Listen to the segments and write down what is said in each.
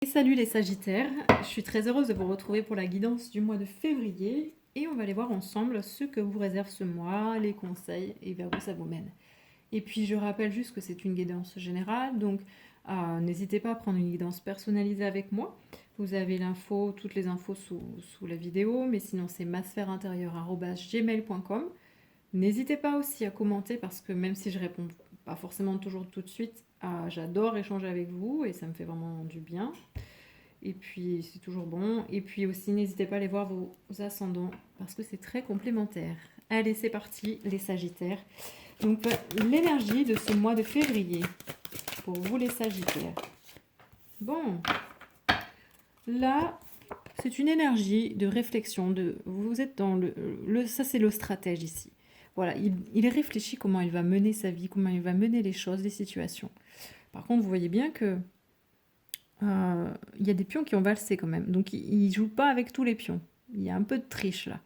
Et salut les Sagittaires, je suis très heureuse de vous retrouver pour la guidance du mois de février et on va aller voir ensemble ce que vous réserve ce mois, les conseils et vers où ça vous mène. Et puis je rappelle juste que c'est une guidance générale, donc n'hésitez pas à prendre une guidance personnalisée avec moi. Vous avez l'info, toutes les infos sous la vidéo, mais sinon c'est masphèreintérieure@gmail.com. N'hésitez pas aussi à commenter parce que même si je réponds pas forcément toujours tout de suite, j'adore échanger avec vous et ça me fait vraiment du bien. Et puis c'est toujours bon. Et puis aussi n'hésitez pas à aller voir vos ascendants parce que c'est très complémentaire. Allez, c'est parti les Sagittaires. Donc l'énergie de ce mois de février pour vous les Sagittaires. Bon, là c'est une énergie de réflexion. Vous êtes dans ça c'est le stratège ici. Voilà, il réfléchit comment il va mener sa vie, comment il va mener les choses, les situations. Par contre, vous voyez bien que il y a des pions qui ont valsé quand même. Donc, il ne joue pas avec tous les pions. Il y a un peu de triche là.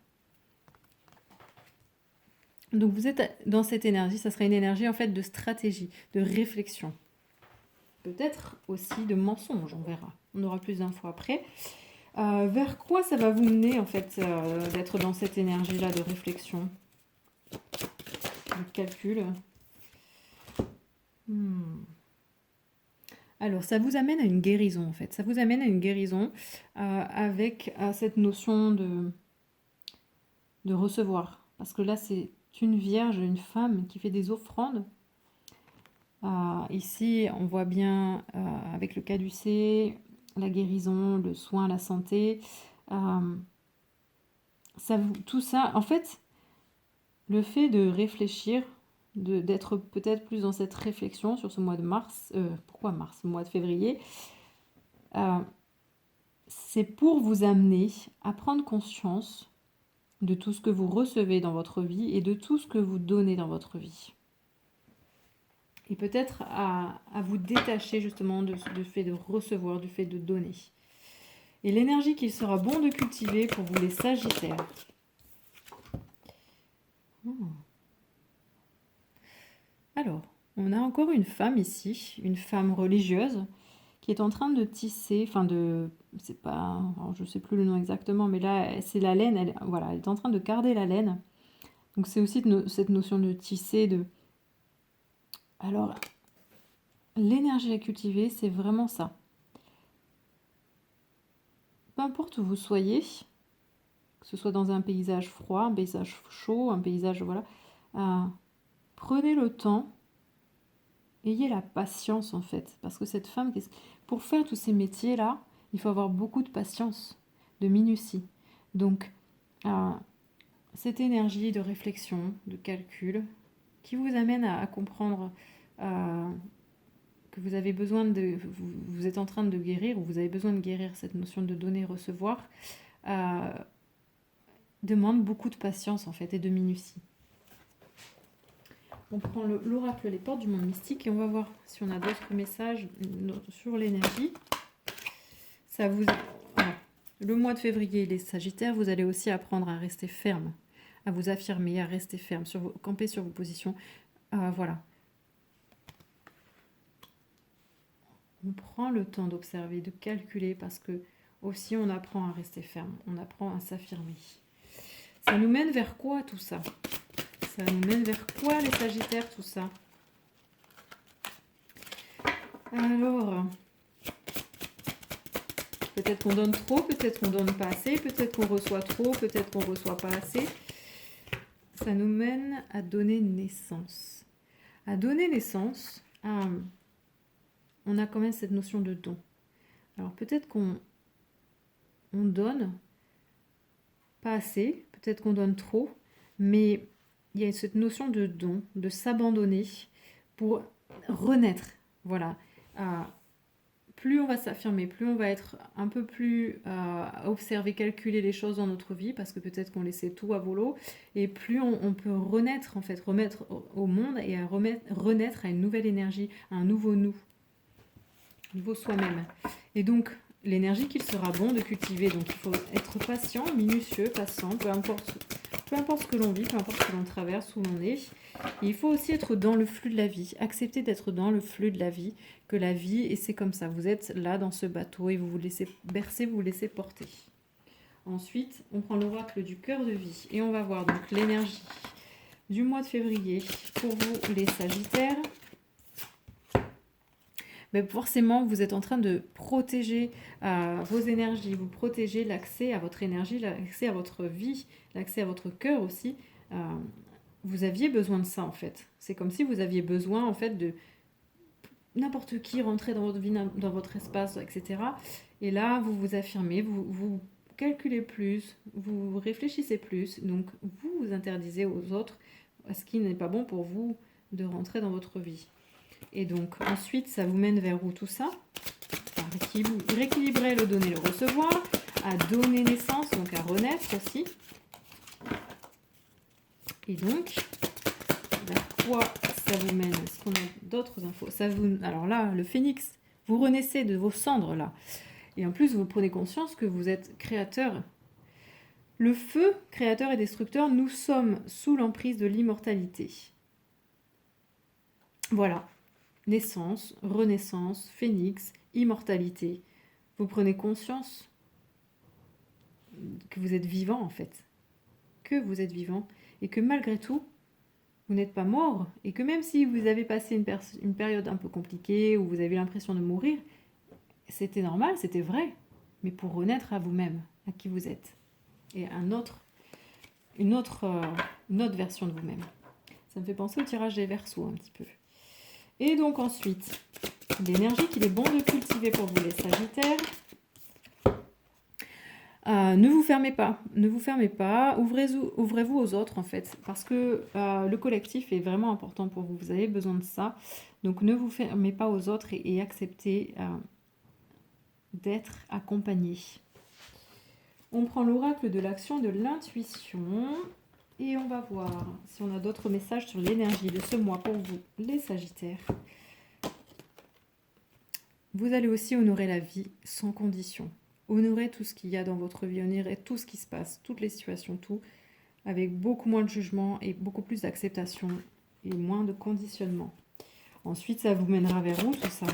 Donc, vous êtes dans cette énergie. Ça serait une énergie en fait de stratégie, de réflexion. Peut-être aussi de mensonge, on verra. On aura plus d'infos après. Vers quoi ça va vous mener en fait d'être dans cette énergie-là de réflexion, de calcul. Alors, ça vous amène à une guérison, en fait. Ça vous amène à une guérison avec cette notion de recevoir. Parce que là, c'est une vierge, une femme qui fait des offrandes. Ici, on voit bien avec le caducée, la guérison, le soin, la santé. Tout ça, en fait, le fait de réfléchir, d'être peut-être plus dans cette réflexion sur ce mois de mars, pourquoi mars, mois de février, c'est pour vous amener à prendre conscience de tout ce que vous recevez dans votre vie et de tout ce que vous donnez dans votre vie. Et peut-être à vous détacher justement du fait de recevoir, du fait de donner. Et l'énergie qu'il sera bon de cultiver pour vous les Sagittaires. Alors, on a encore une femme ici, une femme religieuse, qui est en train de tisser, c'est pas, alors je sais plus le nom exactement, mais là, c'est la laine, elle est en train de garder la laine. Donc c'est aussi cette notion de tisser, Alors, l'énergie à cultiver, c'est vraiment ça. Peu importe où vous soyez, que ce soit dans un paysage froid, un paysage chaud, un paysage, prenez le temps, ayez la patience en fait, parce que cette femme, pour faire tous ces métiers-là, il faut avoir beaucoup de patience, de minutie. Donc, cette énergie de réflexion, de calcul, qui vous amène à comprendre que vous avez besoin vous êtes en train de guérir, ou vous avez besoin de guérir cette notion de donner, recevoir, demande beaucoup de patience en fait et de minutie. On prend l'oracle Les Portes du Monde Mystique et on va voir si on a d'autres messages sur l'énergie. Le mois de février, les Sagittaires, vous allez aussi apprendre à rester ferme, à vous affirmer, à rester ferme, camper sur vos positions. Voilà. On prend le temps d'observer, de calculer, parce que aussi on apprend à rester ferme, on apprend à s'affirmer. Ça nous mène vers quoi tout ça ? Ça nous mène vers quoi les Sagittaires, tout ça ? Alors, peut-être qu'on donne trop, peut-être qu'on donne pas assez, peut-être qu'on reçoit trop, peut-être qu'on reçoit pas assez. Ça nous mène à donner naissance. À donner naissance, on a quand même cette notion de don. Alors peut-être qu'on donne pas assez, peut-être qu'on donne trop, mais il y a cette notion de don, de s'abandonner pour renaître. Voilà. Plus on va s'affirmer, plus on va être un peu plus à observer, calculer les choses dans notre vie, parce que peut-être qu'on laissait tout à volo, et plus on peut renaître, en fait, remettre au monde et renaître à une nouvelle énergie, à un nouveau nous, un nouveau soi-même. Et donc, l'énergie qu'il sera bon de cultiver, donc il faut être patient, minutieux, patient, peu importe Peu importe ce que l'on vit, peu importe ce que l'on traverse, où l'on est. Et il faut aussi être dans le flux de la vie. Accepter d'être dans le flux de la vie, que la vie, et c'est comme ça. Vous êtes là dans ce bateau et vous vous laissez bercer, vous vous laissez porter. Ensuite, on prend l'oracle du cœur de vie et on va voir donc l'énergie du mois de février pour vous, les Sagittaires. Mais forcément, vous êtes en train de protéger vos énergies, vous protégez l'accès à votre énergie, l'accès à votre vie, l'accès à votre cœur aussi. Vous aviez besoin de ça en fait. C'est comme si vous aviez besoin en fait de n'importe qui rentrer dans votre vie, dans votre espace, etc. Et là, vous vous affirmez, vous calculez plus, vous réfléchissez plus, donc vous interdisez aux autres ce qui n'est pas bon pour vous de rentrer dans votre vie. Et donc ensuite, ça vous mène vers où tout ça? À rééquilibrer le donner, le recevoir, à donner naissance, donc à renaître aussi. Et donc, vers quoi ça vous mène? Est-ce qu'on a d'autres infos? Alors là, le phénix, vous renaissez de vos cendres là. Et en plus, vous prenez conscience que vous êtes créateur. Le feu, créateur et destructeur, nous sommes sous l'emprise de l'immortalité. Voilà. Naissance, renaissance, phénix, immortalité. Vous prenez conscience que vous êtes vivant en fait. Que vous êtes vivant et que malgré tout, vous n'êtes pas mort. Et que même si vous avez passé une période un peu compliquée où vous avez l'impression de mourir, c'était normal, c'était vrai. Mais pour renaître à vous-même, à qui vous êtes. Et une autre version de vous-même. Ça me fait penser au tirage des Verseaux un petit peu. Et donc ensuite, l'énergie qu'il est bon de cultiver pour vous les Sagittaires. Ne vous fermez pas, ouvrez-vous aux autres en fait, parce que le collectif est vraiment important pour vous, vous avez besoin de ça. Donc ne vous fermez pas aux autres et acceptez d'être accompagné. On prend l'oracle de l'action de l'intuition. Et on va voir si on a d'autres messages sur l'énergie de ce mois pour vous, les Sagittaires. Vous allez aussi honorer la vie sans condition. Honorer tout ce qu'il y a dans votre vie, honorer tout ce qui se passe, toutes les situations, tout, avec beaucoup moins de jugement et beaucoup plus d'acceptation et moins de conditionnement. Ensuite, ça vous mènera vers où tout ça ?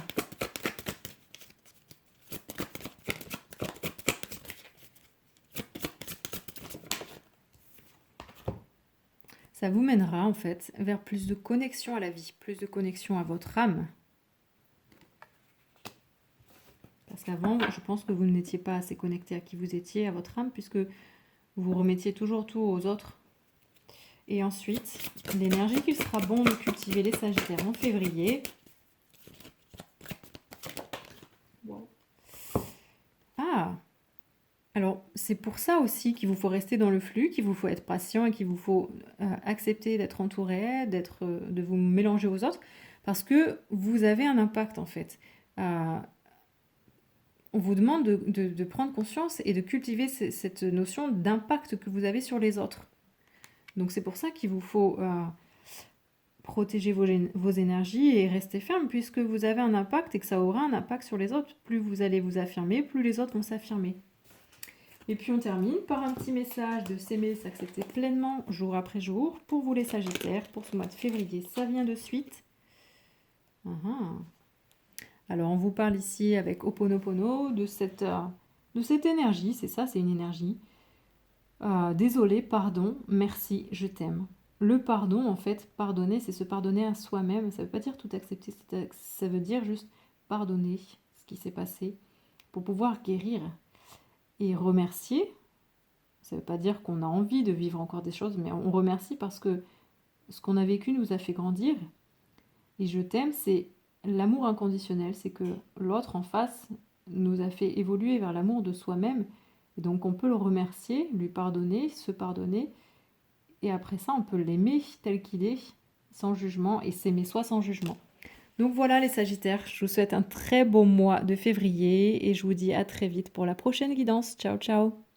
Ça vous mènera en fait vers plus de connexion à la vie, plus de connexion à votre âme. Parce qu'avant, je pense que vous n'étiez pas assez connecté à qui vous étiez, à votre âme, puisque vous remettiez toujours tout aux autres. Et ensuite, l'énergie qu'il sera bon de cultiver les Sagittaires en février. Wow. Ah! Alors, c'est pour ça aussi qu'il vous faut rester dans le flux, qu'il vous faut être patient et qu'il vous faut accepter d'être entouré, de vous mélanger aux autres, parce que vous avez un impact en fait. On vous demande de prendre conscience et de cultiver cette notion d'impact que vous avez sur les autres. Donc c'est pour ça qu'il vous faut protéger vos énergies et rester ferme, puisque vous avez un impact et que ça aura un impact sur les autres. Plus vous allez vous affirmer, plus les autres vont s'affirmer. Et puis on termine par un petit message de s'aimer, s'accepter pleinement, jour après jour, pour vous les Sagittaires, pour ce mois de février. Ça vient de suite. Alors on vous parle ici avec Ho'oponopono de cette énergie, c'est ça, c'est une énergie. Désolé, pardon, merci, je t'aime. Le pardon, en fait, pardonner, c'est se pardonner à soi-même. Ça ne veut pas dire tout accepter, ça veut dire juste pardonner ce qui s'est passé pour pouvoir guérir. Et remercier, ça ne veut pas dire qu'on a envie de vivre encore des choses, mais on remercie parce que ce qu'on a vécu nous a fait grandir. Et je t'aime, c'est l'amour inconditionnel, c'est que l'autre en face nous a fait évoluer vers l'amour de soi-même. Et donc on peut le remercier, lui pardonner, se pardonner. Et après ça, on peut l'aimer tel qu'il est, sans jugement, et s'aimer soi sans jugement. Donc voilà les Sagittaires, je vous souhaite un très bon mois de février et je vous dis à très vite pour la prochaine guidance. Ciao, ciao!